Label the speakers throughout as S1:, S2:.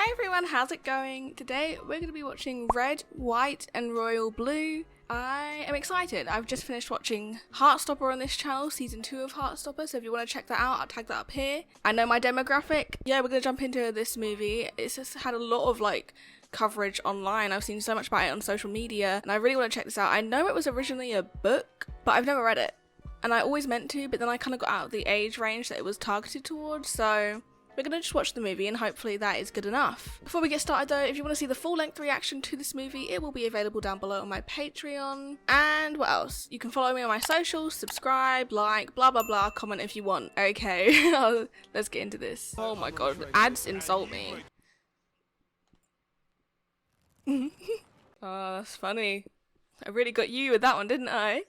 S1: Hey everyone, how's it going? Today we're going to be watching Red, White and Royal Blue. I am excited. I've just finished watching Heartstopper on this channel, season 2 of Heartstopper, so if you want to check that out, I'll tag that up here. I know my demographic. Yeah, we're going to jump into this movie. It's just had a lot of coverage online. I've seen so much about it on social media and I really want to check this out. I know it was originally a book, but I've never read it. And I always meant to, but then I kind of got out of the age range that it was targeted towards, so we're going to just watch the movie and hopefully that is good enough. Before we get started though, if you want to see the full-length reaction to this movie, it will be available down below on my Patreon. And what else? You can follow me on my socials, subscribe, like, blah blah blah, comment if you want. Okay, let's get into this. Oh my god, ads insult me. Oh, that's funny. I really got you with that one, didn't I?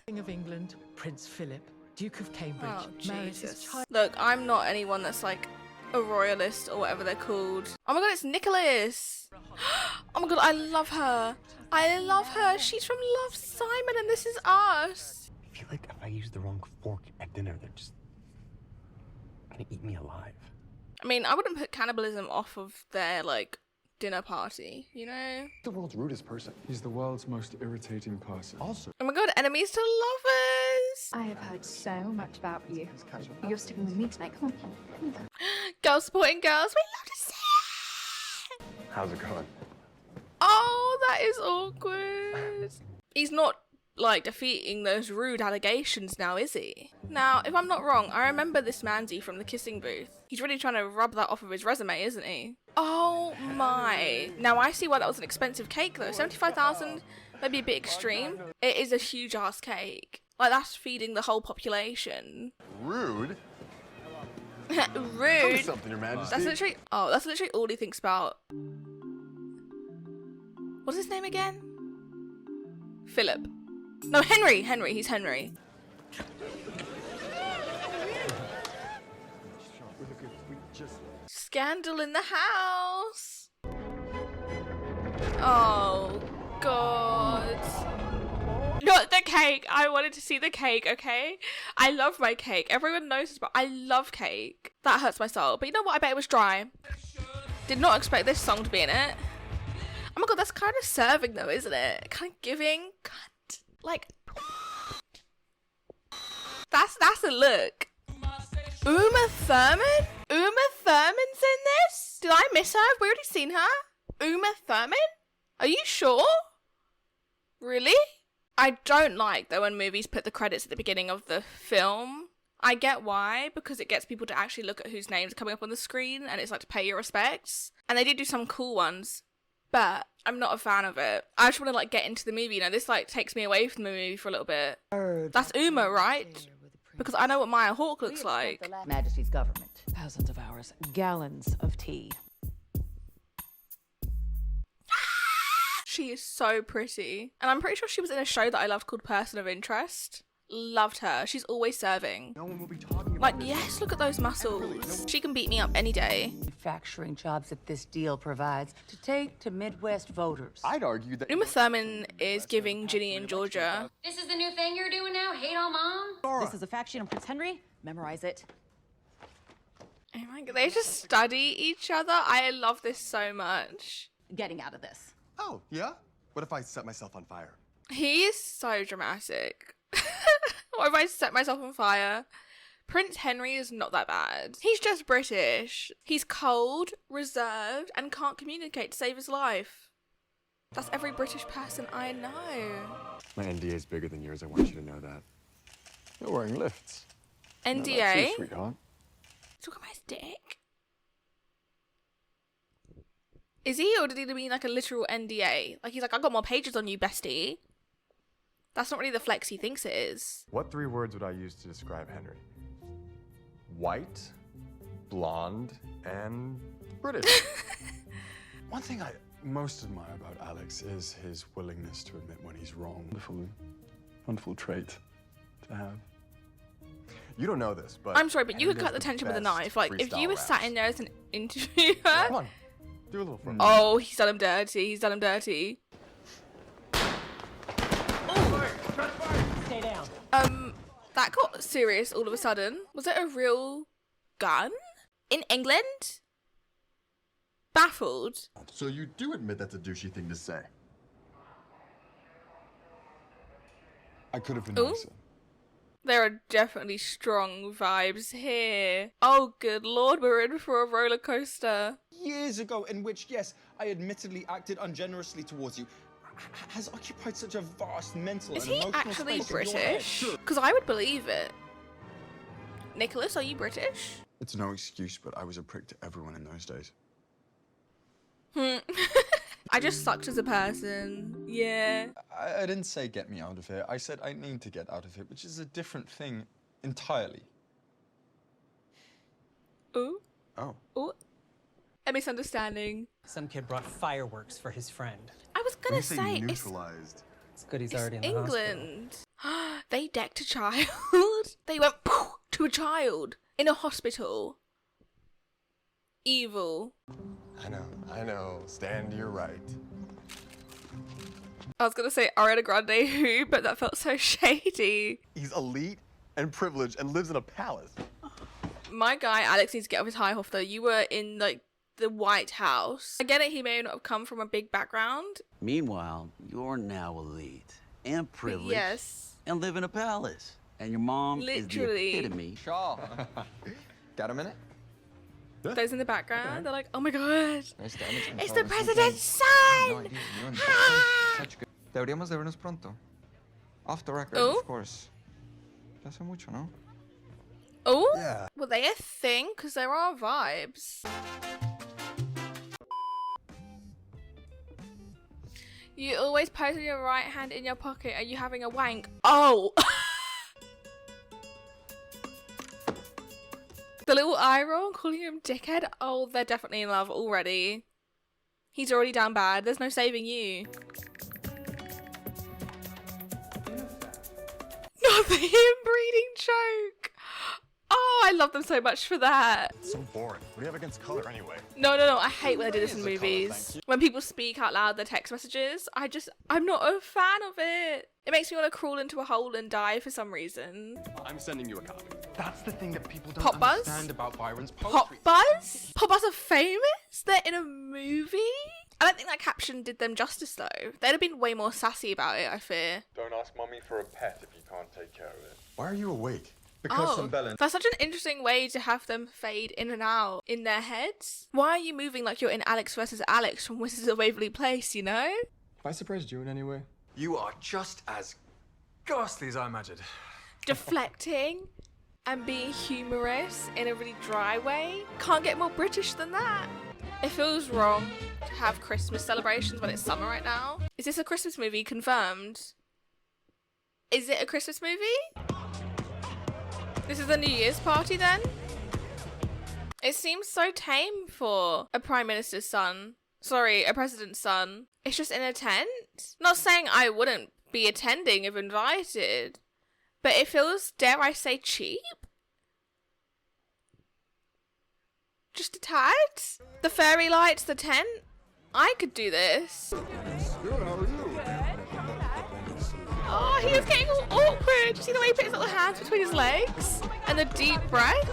S2: King of England, Prince Philip, Duke of Cambridge, marries his child.
S1: Look, I'm not anyone that's like a royalist or whatever they're called. Oh my god, it's Nicholas! Oh my god, I love her. I love her. She's from Love, Simon, and This Is Us.
S3: I feel like if I use the wrong fork at dinner, they're just gonna eat me alive.
S1: I mean, I wouldn't put cannibalism off of their dinner party, you know?
S4: The world's rudest person. He's the world's most irritating person. Also,
S1: Oh my god, enemies to lovers!
S5: I have heard so much about you. You're sticking with me tonight. Come on.
S1: Girls supporting girls, we love to see it!
S4: how's it going?
S1: Oh, that is awkward. He's not defeating those rude allegations now, is he? Now, if I'm not wrong, I remember this Manzi from the kissing booth. He's really trying to rub that off of his resume, isn't he? Oh my. Now I see why that was an expensive cake though. 75,000, maybe a bit extreme. It is a huge ass cake. That's feeding the whole population.
S6: Rude?
S1: Rude?
S6: Something, Your Majesty.
S1: That's literally all he thinks about. What's his name again? Philip. No, Henry, he's Henry. Scandal in the house. Oh, God. Not the cake. I wanted to see the cake, okay? I love my cake. Everyone knows this, but I love cake. That hurts my soul. But you know what? I bet it was dry. Did not expect this song to be in it. Oh my god, that's kind of serving though, isn't it? Kind of giving. That's a look. Uma Thurman? Uma Thurman's in this? Did I miss her? Have we already seen her? Uma Thurman? Are you sure? Really? I don't like though when movies put the credits at the beginning of the film. I get why, because it gets people to actually look at whose names are coming up on the screen and it's to pay your respects. And they do some cool ones, but I'm not a fan of it. I just want to get into the movie, this takes me away from the movie for a little bit. That's Uma, right? Because I know what Maya Hawke looks like.
S7: Majesty's government.
S2: Thousands of hours, gallons of tea.
S1: She is so pretty. And I'm pretty sure she was in a show that I loved called Person of Interest. Loved her. She's always serving.
S4: No one will be talking about
S1: Yes, look at those muscles. She can beat me up any day.
S7: Manufacturing jobs that this deal provides to take to Midwest voters.
S6: I'd argue that
S1: Uma Thurman is giving Ginny and Georgia.
S8: This is the new thing you're doing now? Hate on mom?
S9: This is a fact sheet on Prince Henry. Memorize it.
S1: Oh my god, they just study each other. I love this so much.
S9: Getting out of this.
S6: Oh, yeah? What if I set myself on fire?
S1: He is so dramatic. What if I set myself on fire? Prince Henry is not that bad. He's just British. He's cold, reserved, and can't communicate to save his life. That's every British person I know.
S4: My NDA is bigger than yours. I want you to know that. You're wearing lifts.
S1: NDA?
S4: No, that's you, sweetheart.
S1: Talking about his dick? Is he, or did he mean a literal NDA? He's I got more pages on you, bestie. That's not really the flex he thinks it is.
S6: What 3 words would I use to describe Henry? White, blonde, and British.
S4: One thing I most admire about Alex is his willingness to admit when he's wrong. Wonderful trait to have.
S6: You don't know this, but
S1: I'm sorry, but you could
S6: Henry
S1: cut the
S6: does
S1: tension with a
S6: best
S1: knife. If you were
S6: freestyle
S1: sat
S6: raps.
S1: in there as an interviewer.
S6: Come on, do a little for me.
S1: Oh, he's done him dirty. He's done him dirty.
S9: Stay down.
S1: That got serious all of a sudden. Was it a real gun? In England? baffled.
S6: So you do admit that's a douchey thing to say?
S4: I could have been
S1: Ooh.
S4: nicer.
S1: There are definitely strong vibes here. Oh, good lord, we're in for a roller coaster.
S10: Years ago, in which, yes, I admittedly acted ungenerously towards you, has occupied such a vast mental
S1: Is
S10: and
S1: he
S10: emotional
S1: actually
S10: space in your head.
S1: British? Because I would believe it. Nicholas, are you British?
S4: It's no excuse, but I was a prick to everyone in those days.
S1: I just sucked as a person. Yeah.
S4: I didn't say get me out of here. I said I need to get out of here, which is a different thing entirely.
S1: Ooh.
S4: Oh.
S1: Ooh. A misunderstanding.
S11: Some kid brought fireworks for his friend.
S1: I was gonna say
S6: neutralized.
S11: It's good he's
S1: it's
S11: already in the hospital.
S1: England. They decked a child. They went poof to a child in a hospital. Evil.
S6: I know. Stand to your right.
S1: I was gonna say Ariana Grande who, but that felt so shady.
S6: He's elite and privileged and lives in a palace.
S1: My guy Alex needs to get off his high horse though. You were in like the White House. I get it, he may not have come from a big background.
S12: Meanwhile, you're now elite and privileged.
S1: Yes.
S12: And live in a palace. And your mom
S1: Literally.
S12: is the epitome.
S13: Shaw. Got a minute?
S1: Those in the background, they're like, oh my god,
S13: Nice damage
S1: it's
S13: control
S1: the
S13: or
S1: president's
S13: something.
S1: son!
S13: No idea.
S1: Ah!
S13: Such good. Deberíamos de vernos pronto. Off the record,
S1: Oh?
S13: of course. Ya hace mucho, ¿no?
S1: Oh?
S6: Yeah.
S1: Were they a thing? Because there are vibes. You always pose with your right hand in your pocket. Are you having a wank? Oh! The little eye roll, calling him dickhead. Oh, they're definitely in love already. He's already down bad. There's no saving you. Not the inbreeding joke. Oh, I love them so much for that.
S6: So boring. What do you have against color anyway?
S1: No. I hate when they do this in movies. When people speak out loud their text messages, I'm not a fan of it. It makes me want to crawl into a hole and die for some reason.
S6: I'm sending you a copy.
S4: That's the thing that people don't
S1: Pop Buzz?
S4: understand about Byron's
S1: Pop
S4: poetry.
S1: Buzz? Pop Buzz are famous? They're in a movie? I don't think that caption did them justice though. They'd have been way more sassy about it, I fear.
S6: Don't ask mommy for a pet if you can't take care of it. Why are you awake?
S1: That's such an interesting way to have them fade in and out in their heads. Why are you moving like you're in Alex versus Alex from Wizards of Waverly Place, you know?
S4: Have I surprised you in any way?
S3: You are just as ghastly as I imagined.
S1: Deflecting and being humorous in a really dry way. Can't get more British than that. It feels wrong to have Christmas celebrations when it's summer right now. Is this a Christmas movie? Confirmed. Is it a Christmas movie? This is a New Year's party then? It seems so tame for a Prime Minister's son. Sorry, a President's son. It's just in a tent? Not saying I wouldn't be attending if invited, but it feels, dare I say, cheap? Just a tad? The fairy lights, the tent? I could do this. Oh, he was getting all awkward. You see the way he put his little hands between his legs? And the deep breath?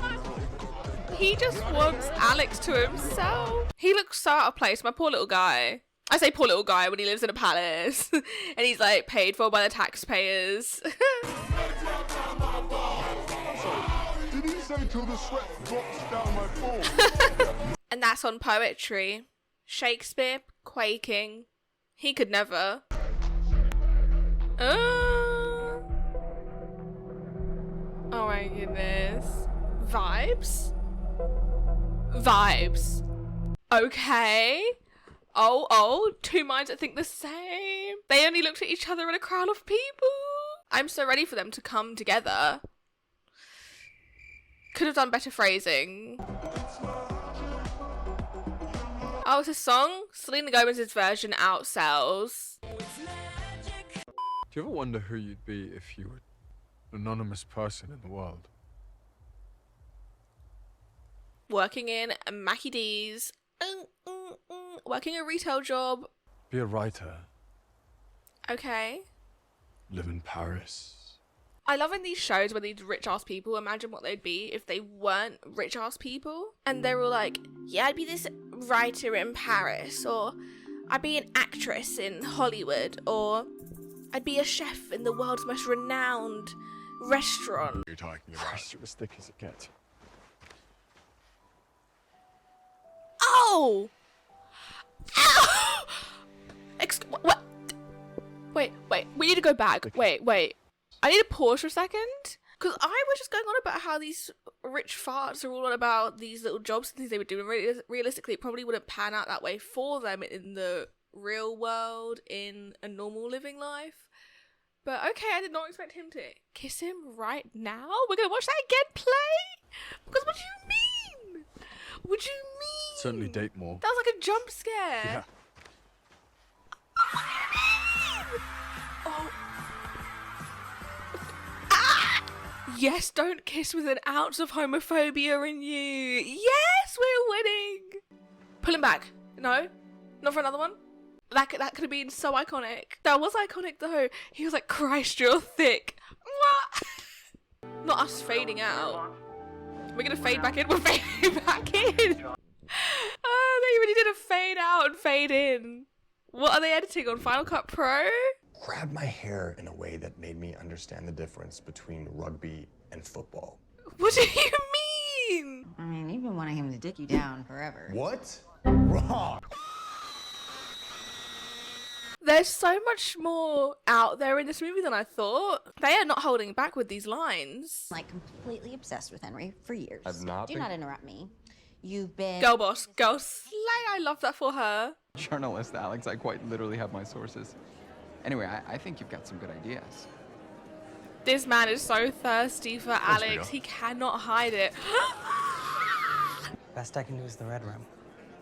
S1: He just wants Alex to himself. He looks so out of place, my poor little guy. I say poor little guy when he lives in a palace. And he's like paid for by the taxpayers.
S6: Did he say till the sweat drops down my form?
S1: And that's on poetry. Shakespeare, quaking. He could never. Oh my goodness. Vibes? Vibes. Okay. Oh, two minds that think the same. They only looked at each other in a crowd of people. I'm so ready for them to come together. Could have done better phrasing. Oh, it's a song? Selena Gomez's version outsells.
S4: Do you ever wonder who you'd be if you were an anonymous person in the world?
S1: Working in Mackie D's. Working a retail job.
S4: Be a writer.
S1: Okay.
S4: Live in Paris.
S1: I love in these shows where these rich ass people imagine what they'd be if they weren't rich ass people. And they were like, yeah, I'd be this writer in Paris, or I'd be an actress in Hollywood, or I'd be a chef in the world's most renowned restaurant.
S4: You're talking about you're as thick as it gets.
S1: Oh! Ow! What? Wait, we need to go back. Wait. I need to pause for a second. Because I was just going on about how these rich farts are all on about these little jobs and things they would do. And realistically, it probably wouldn't pan out that way for them in the real world, in a normal living life. But okay, I did not expect him to kiss him right now. We're going to watch that again play? Because what do you mean? What do you mean?
S4: Certainly date more.
S1: That was like a jump scare.
S4: Yeah.
S1: Oh. Ah! Yes, don't kiss with an ounce of homophobia in you. Yes, we're winning. Pull him back. No, not for another one. That could have been so iconic. That was iconic though. He was like, Christ, you're thick. What? Not us fading out. We're gonna fade back in. We're fading back in. Oh, they really did a fade out and fade in. What are they editing on Final Cut Pro?
S6: Grabbed my hair in a way that made me understand the difference between rugby and football.
S1: What do you mean?
S14: I mean, you've been wanting him to dick you down forever.
S6: What? Wrong.
S1: There's so much more out there in this movie than I thought. They are not holding back with these lines.
S14: Like, completely obsessed with Henry for years.
S6: I've not
S14: Do
S6: been...
S14: not interrupt me. You've been...
S1: Girl boss, girl slay. I love that for her.
S13: Journalist Alex, I quite literally have my sources. Anyway, I think you've got some good ideas.
S1: This man is so thirsty for Alex. He cannot hide it.
S11: Best I can do is the red room.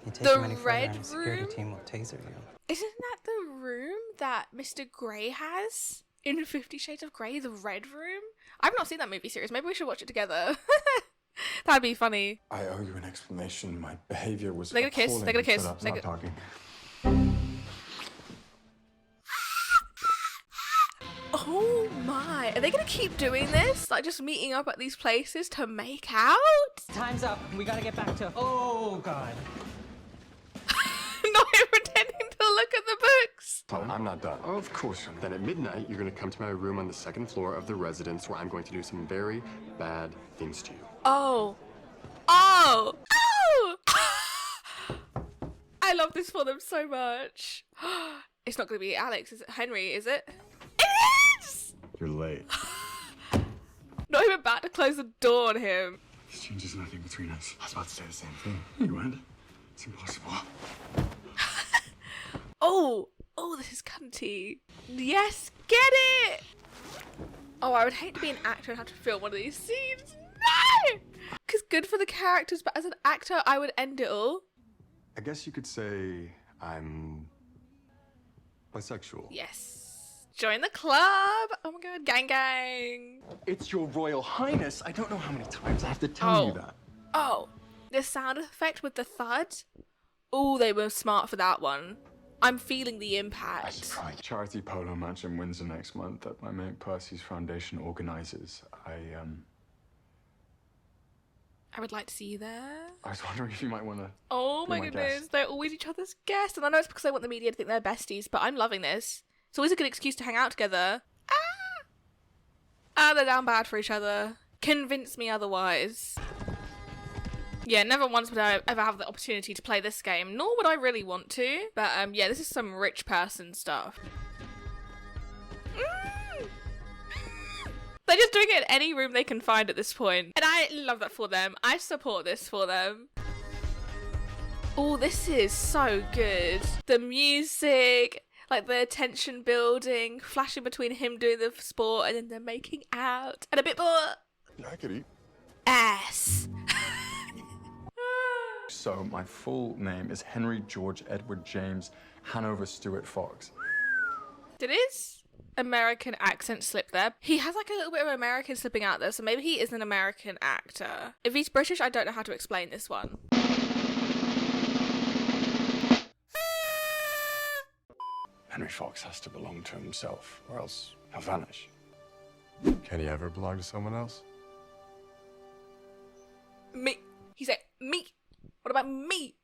S11: You take
S1: The
S11: him any further
S1: red
S11: and the security
S1: room?
S11: team will taser you.
S1: Isn't that the room that Mr. Grey has in 50 Shades of Grey? The red room? I've not seen that movie series. Maybe we should watch it together. That'd be funny.
S4: I owe you an explanation. My behavior was
S1: They're gonna kiss.
S4: appalling.
S1: They're gonna kiss.
S4: Shut up,
S1: They're
S4: stop talking.
S1: Oh my. Are they gonna keep doing this? Like just meeting up at these places to make out?
S11: Time's up. We gotta get back to... Oh, God.
S1: Not even pretending to look at the books.
S6: I'm not done.
S4: Oh, of course you're not.
S6: Then at midnight, you're going to come to my room on the second floor of the residence where I'm going to do some very bad things to you.
S1: Oh. Oh. Oh. I love this for them so much. It's not going to be Alex, is it? Henry, is it? It is!
S4: You're late.
S1: Not even about to close the door on him.
S4: This changes nothing between us. I was about to say the same thing. You went. It's impossible.
S1: Oh, this is cunty. Yes, get it! Oh, I would hate to be an actor and have to film one of these scenes. No! Because good for the characters, but as an actor, I would end it all.
S6: I guess you could say I'm bisexual.
S1: Yes. Join the club. Oh my god, gang gang.
S6: It's your Royal Highness. I don't know how many times I have to tell you that.
S1: Oh, the sound effect with the thud. Oh, they were smart for that one. I'm feeling the impact.
S4: Charity polo match in Windsor next month that my mate Percy's foundation organises. I
S1: would like to see you there.
S4: was wondering if you might want to.
S1: Oh my goodness, they're always each other's guests, and I know it's because they want the media to think they're besties, but I'm loving this. It's always a good excuse to hang out together. They're down bad for each other. Convince me otherwise. Yeah, never once would I ever have the opportunity to play this game, nor would I really want to. But yeah, this is some rich person stuff. They're just doing it in any room they can find at this point. And I love that for them. I support this for them. Oh, this is so good. The music, like the tension building, flashing between him doing the sport and then they're making out. And a bit more
S4: Yeah, I could eat.
S1: ass.
S4: So my full name is Henry George Edward James Hanover Stuart Fox.
S1: Did his American accent slip there? He has like a little bit of American slipping out there, so maybe he is an American actor. If he's British, I don't know how to explain this one.
S4: Henry Fox has to belong to himself, or else he'll vanish.
S6: Can he ever belong to someone else?
S1: Me. He said, me. What about me?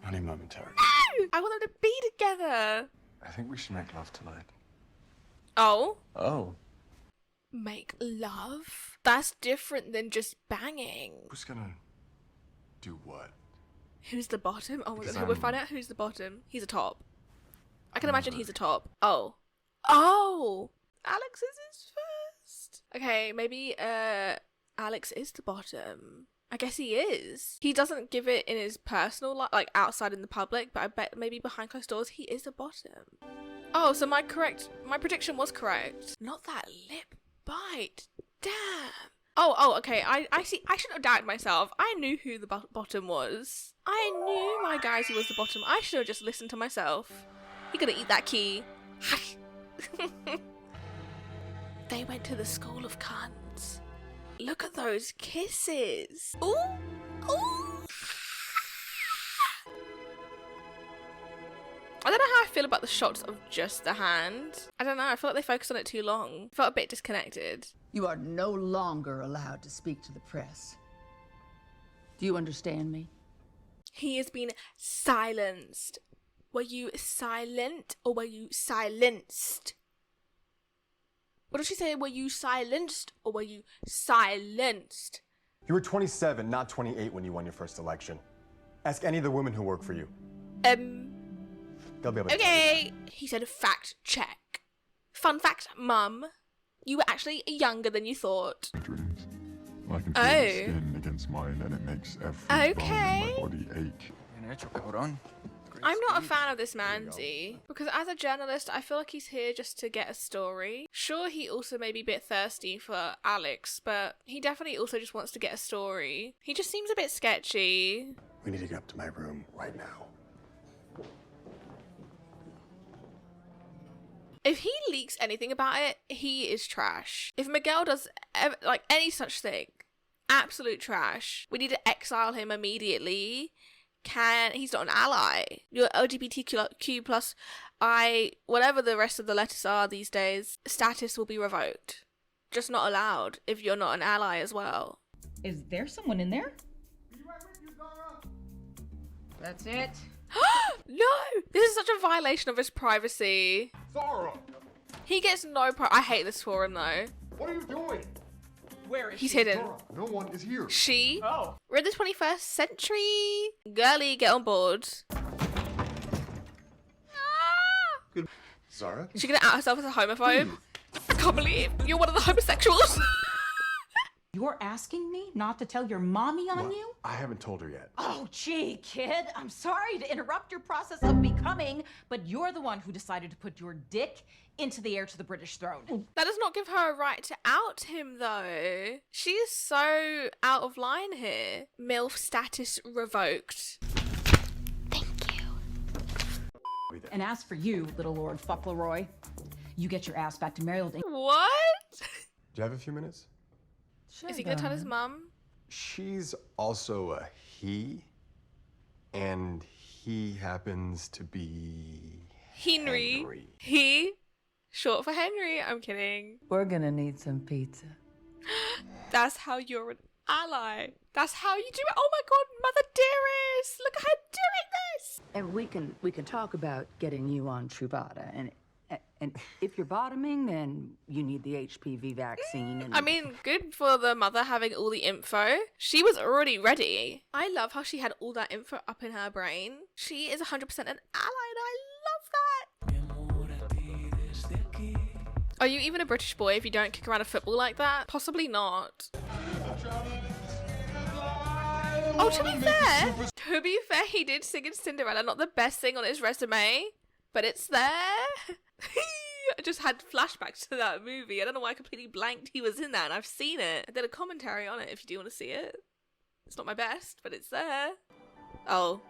S4: Only momentarily.
S1: No! I want them to be together.
S4: I think we should make love tonight.
S1: Oh?
S4: Oh.
S1: Make love? That's different than just banging.
S4: Who's gonna do what?
S1: Who's the bottom? Oh my
S4: Because
S1: god, we'll find out who's the bottom. He's a top. I can imagine he's a top. Oh. Oh! Alex is his first. Okay, maybe Alex is the bottom. I guess he is. He doesn't give it in his personal life, like outside in the public, but I bet maybe behind closed doors he is the bottom. Oh, so my prediction was correct. Not that lip bite. Damn. Oh, okay. I see. I shouldn't have doubted myself. I knew who the bottom was. I knew my guys who was the bottom. I should have just listened to myself. You gotta eat that key. They went to the school of cunts. Look at those kisses. Ooh, ooh. I don't know how I feel about the shots of just the hand. I don't know. I feel like they focused on it too long. I felt a bit disconnected.
S7: You are no longer allowed to speak to the press. Do you understand me?
S1: He has been silenced. Were you silent or were you silenced? What did she say? Were you silenced or were you silenced?
S6: You were 27, not 28 when you won your first election. Ask any of the women who work for you. They'll be able to
S1: Okay. He said fact check. Fun fact, Mum. You were actually younger than you thought.
S4: Dreams. I can feel your skin against mine and it makes every bone in my body ache.
S1: I'm not a fan of this Manzi, because as a journalist, I feel like he's here just to get a story. Sure, he also may be a bit thirsty for Alex, but he definitely also just wants to get a story. He just seems a bit sketchy.
S4: We need to get up to my room right now.
S1: If he leaks anything about it, he is trash. If Miguel does like any such thing, absolute trash. We need to exile him immediately. He's not an ally. You're LGBTQ plus whatever the rest of the letters are these days, status will be revoked. Just not allowed if you're not an ally as well.
S9: Is there someone in there? That's it.
S1: No! This is such a violation of his privacy.
S6: Zara!
S1: He gets no I hate this for him though.
S6: What are you doing?
S11: Where is
S1: He's
S11: she?
S1: hidden.
S6: Zara, no one is here.
S1: She?
S11: Oh.
S1: We're in the 21st century. Girly, get on board.
S6: Zara?
S1: Is she gonna out herself as a homophobe? I can't believe you're one of the homosexuals.
S9: You're asking me not to tell your mommy on you?
S6: I haven't told her yet.
S9: Oh, gee, kid. I'm sorry to interrupt your process of becoming, but you're the one who decided to put your dick into the heir to the British throne.
S1: That does not give her a right to out him, though. She is so out of line here. MILF status revoked. Thank you.
S9: And as for you, little Lord Fauntleroy, you get your ass back to Maryland.
S1: What?
S6: Do you have a few minutes?
S1: Is he gonna tell his mum?
S6: She's also a he, and he happens to be
S1: Henry. He? Short for Henry. I'm kidding.
S7: We're gonna need some pizza.
S1: That's how you're an ally. That's how you do it. Oh my god, Mother Dearest! Look at her doing this!
S7: And we can talk about getting you on Truvada, and if you're bottoming, then you need the HPV vaccine. And
S1: I mean, good for the mother having all the info. She was already ready. I love how she had all that info up in her brain. She is 100% an ally, and I love that. Are you even a British boy if you don't kick around a football like that? Possibly not. Oh, to be fair, he did sing in Cinderella. Not the best thing on his resume, but it's there. I just had flashbacks to that movie. I don't know why I completely blanked he was in that, and I've seen it. I did a commentary on it if you do want to see it. It's not my best, but it's there. Oh.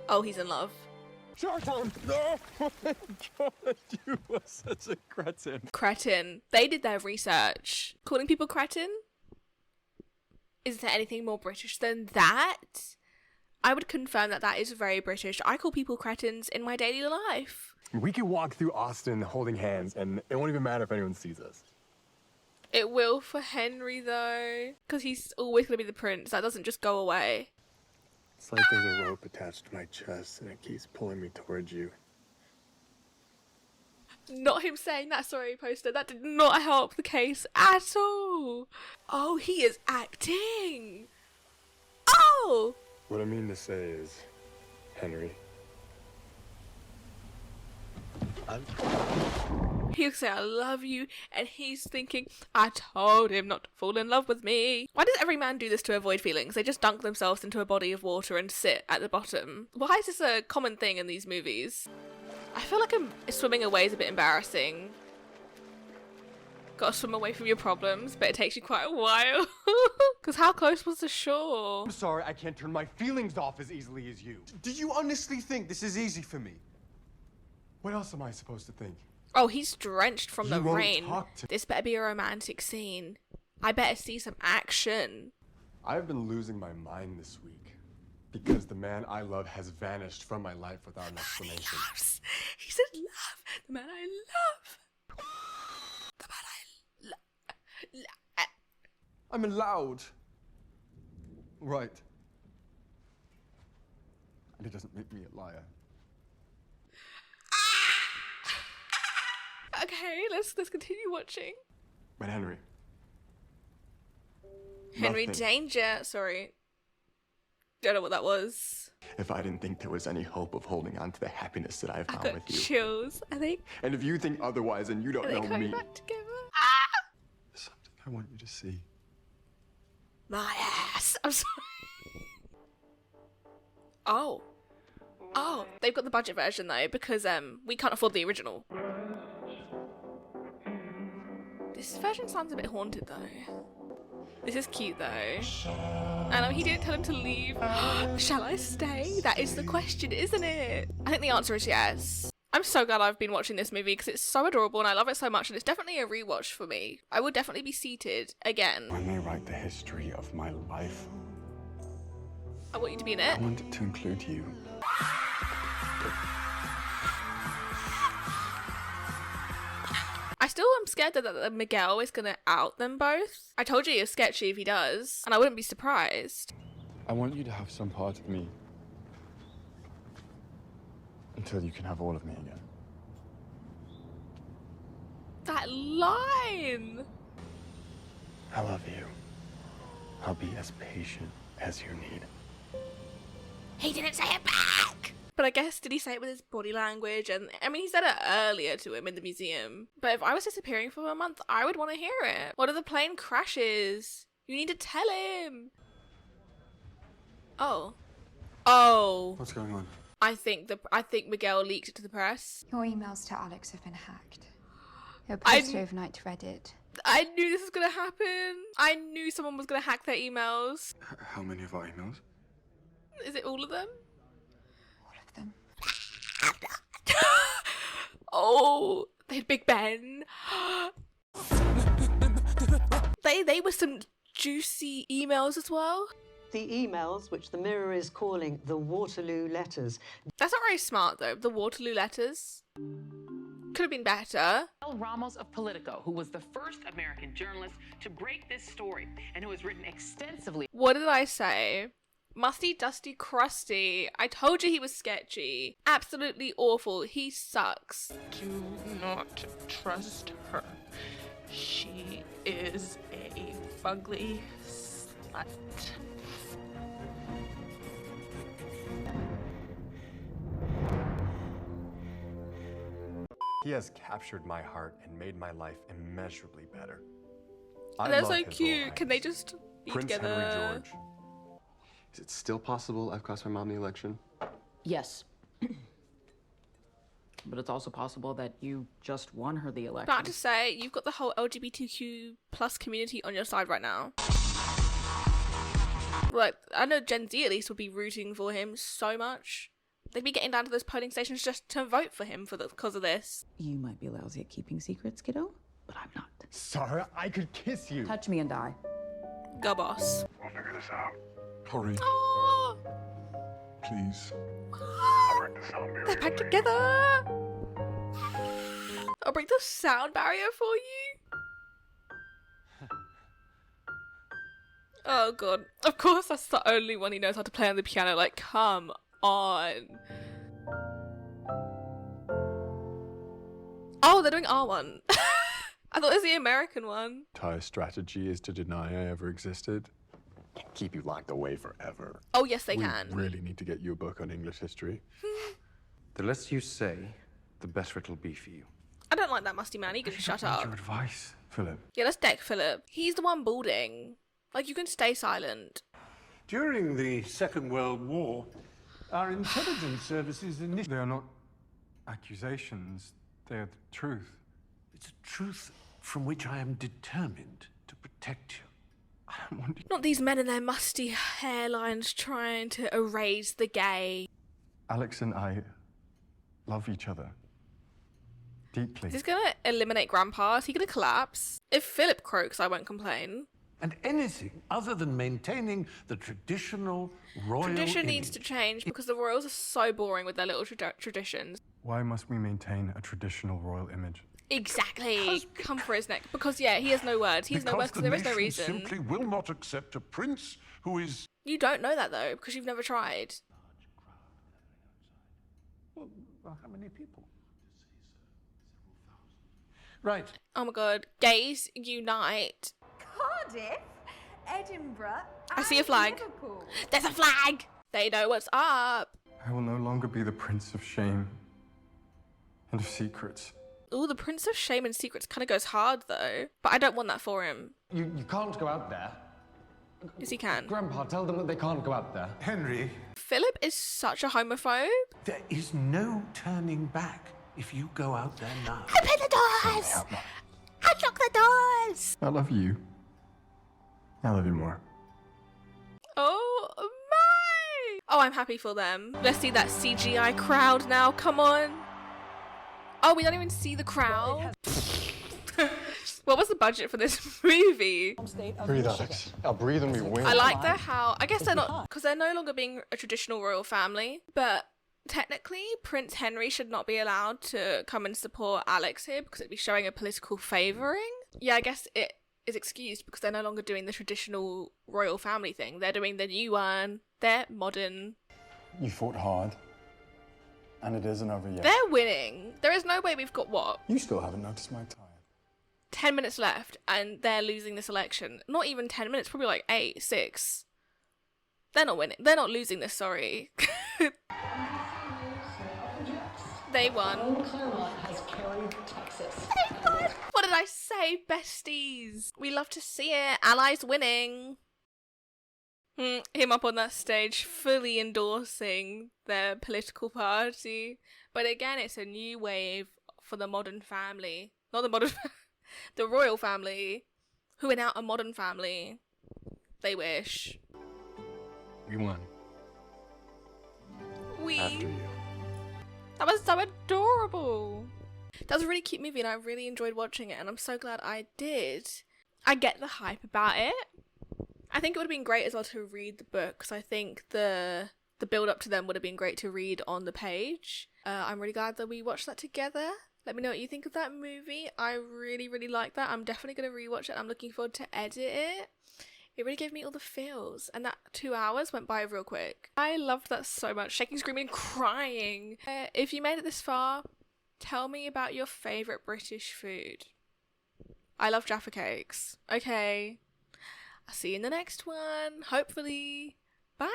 S1: Oh, he's in love.
S6: Showtime! No! Oh my god, you are such a cretin.
S1: Cretin. They did their research. Calling people cretin? Is there anything more British than that? I would confirm that that is very British. I call people cretins in my daily life.
S6: We can walk through Austin holding hands, and it won't even matter if anyone sees us.
S1: It will for Henry, though. Because he's always going to be the prince. That doesn't just go away.
S4: It's like there's a rope attached to my chest and it keeps pulling me towards you.
S1: Not him saying that sorry poster. That did not help the case at all. Oh, he is acting. Oh!
S4: What I mean to say is, Henry,
S1: He'll say, I love you, and he's thinking, I told him not to fall in love with me. Why does every man do this to avoid feelings? They just dunk themselves into a body of water and sit at the bottom. Why is this a common thing in these movies? I feel like swimming away is a bit embarrassing. Gotta swim away from your problems, but it takes you quite a while. Because how close was the shore?
S6: I'm sorry, I can't turn my feelings off as easily as you.
S10: Do you honestly think this is easy for me?
S6: What else am I supposed to think?
S1: Oh, he's drenched from the
S6: You won't
S1: rain.
S6: talk to-
S1: This better be a romantic scene. I better see some action.
S6: I've been losing my mind this week because the man I love has vanished from my life without an explanation.
S1: He said love. The man I love. The man I love.
S6: I'm allowed. Right. And it doesn't make me a liar.
S1: Okay, let's continue watching.
S6: But Henry.
S1: Henry
S6: nothing.
S1: Danger. Sorry. Don't know what that was.
S6: If I didn't think there was any hope of holding on to the happiness that I
S1: I
S6: found
S1: got
S6: with you.
S1: chills. I think.
S6: And if you think otherwise, then you don't
S1: Are they
S6: know
S1: coming
S6: me.
S1: back together?
S4: something I want you to see.
S1: My ass. I'm sorry. Oh. Oh, they've got the budget version though because we can't afford the original. This version sounds a bit haunted though. This is cute though. And he didn't tell him to leave. Shall I stay? That is the question, isn't it? I think the answer is yes. I'm so glad I've been watching this movie because it's so adorable and I love it so much and it's definitely a rewatch for me. I would definitely be seated again.
S4: When they write the history of my life,
S1: I want you to be in
S4: I
S1: it.
S4: want it to include you.
S1: I still am scared that Miguel is going to out them both. I told you he was sketchy if he does, and I wouldn't be surprised.
S4: I want you to have some part of me until you can have all of me again.
S1: That line!
S4: I love you. I'll be as patient as you need.
S1: He didn't say it back! But I guess, did he say it with his body language? And I mean, he said it earlier to him in the museum. But if I was disappearing for a month, I would want to hear it. What if the plane crashes? You need to tell him. Oh. Oh.
S4: What's going on?
S1: I think Miguel leaked it to the press.
S5: Your emails to Alex have been hacked. They were posted overnight to Reddit.
S1: I knew this was going to happen. I knew someone was going to hack their emails.
S4: How many of our emails?
S1: Is it all of them?
S5: Them.
S1: Oh, they had Big Ben. They were some juicy emails as well.
S15: The emails, which the Mirror is calling the Waterloo letters.
S1: That's not very smart though, the Waterloo letters. Could have been better.
S16: Ramos of Politico, who was the first American journalist to break this story and who has written extensively.
S1: What did I say? Musty, dusty, crusty. I told you he was sketchy. Absolutely awful. He sucks.
S17: Do not trust her. She is a fugly slut.
S6: He has captured my heart and made my life immeasurably better.
S1: And they're so cute. Can they just be
S6: Prince
S1: together?
S6: Henry George. Is it still possible I've cost my mom the election?
S18: Yes. But it's also possible that you just won her the election.
S1: About to say, you've got the whole LGBTQ plus community on your side right now. Like, I know Gen Z at least would be rooting for him so much. They'd be getting down to those polling stations just to vote for him because of this.
S18: You might be lousy at keeping secrets, kiddo, but I'm not.
S6: Sorry, I could kiss you.
S18: Touch me and die.
S1: Go, boss.
S4: We'll figure this out. Hurry.
S1: Oh,
S4: Please. I'll bring the zombie
S1: they're back together. I'll break the sound barrier for you. Oh god. Of course that's the only one he knows how to play on the piano. Like, come on. Oh, they're doing R1. I thought it was the American one.
S4: Entire strategy is to deny I ever existed.
S3: Can't keep you locked away forever.
S1: Oh, yes, they
S4: We
S1: can.
S4: really need to get you a book on English history.
S19: The less you say, the better it'll be for you.
S1: I don't like that musty man. He can shut up.
S4: Your advice, Philip.
S1: Yeah, let's deck Philip. He's the one balding. Like, you can stay silent.
S20: During the Second World War, our intelligence services initially...
S4: They are not accusations. They are the truth.
S20: It's a truth from which I am determined to protect you.
S1: Not these men and their musty hairlines trying to erase the gay.
S4: Alex and I love each other. Deeply.
S1: Is this gonna eliminate Grandpa? Is he gonna collapse? If Philip croaks, I won't complain.
S20: And anything other than maintaining the traditional royal
S1: Tradition needs to change because the royals are so boring with their little traditions.
S4: Why must we maintain a traditional royal image?
S1: Exactly. Come for his neck. Because, yeah, he has no words. He has no words because there is no reason.
S20: Simply will not accept a prince who is...
S1: You don't know that, though, because you've never tried.
S20: Well, how many people? Right.
S1: Oh my god. Gays unite.
S5: Cardiff, Edinburgh,
S1: I see a flag.
S5: Liverpool.
S1: There's a flag! They know what's up.
S4: I will no longer be the prince of shame and of secrets.
S1: Ooh, the Prince of Shame and Secrets kind of goes hard, though. But I don't want that for him.
S21: You can't go out there.
S1: Yes, he can.
S21: Grandpa, tell them that they can't go out there.
S20: Henry.
S1: Philip is such a homophobe.
S20: There is no turning back if you go out there now.
S1: Open the doors! Unlock the doors!
S4: I love you. I love you more.
S1: Oh my! Oh, I'm happy for them. Let's see that CGI crowd now. Come on. Oh, we don't even see the crowd. What was the budget for this movie?
S4: Breathe, Alex. I'll breathe and we win.
S1: I like the how. I guess they're not, because they're no longer being a traditional royal family, but technically Prince Henry should not be allowed to come and support Alex here because it'd be showing a political favouring. Yeah, I guess it is excused because they're no longer doing the traditional royal family thing. They're doing the new one. They're modern.
S4: You fought hard. And it isn't over yet.
S1: They're winning. There is no way we've got what?
S4: You still haven't noticed my tie.
S1: 10 minutes left and they're losing this election. Not even 10 minutes, probably like 8, 6. They're not winning. They're not losing this, sorry. They won.
S22: Has carried Texas.
S1: They won! What did I say, besties? We love to see it. Allies winning. Him up on that stage, fully endorsing their political party. But again, it's a new wave for the modern family. Not the modern... the royal family. Who are now a modern family. They wish.
S4: We won. After you.
S1: That was so adorable. That was a really cute movie and I really enjoyed watching it and I'm so glad I did. I get the hype about it. I think it would have been great as well to read the books. I think the build up to them would have been great to read on the page. I'm really glad that we watched that together. Let me know what you think of that movie. I really, really like that. I'm definitely going to rewatch it. I'm looking forward to edit it. It really gave me all the feels. And that 2 hours went by real quick. I loved that so much. Shaking, screaming, crying. If you made it this far, tell me about your favourite British food. I love Jaffa cakes. Okay. I'll see you in the next one. Hopefully. Bye.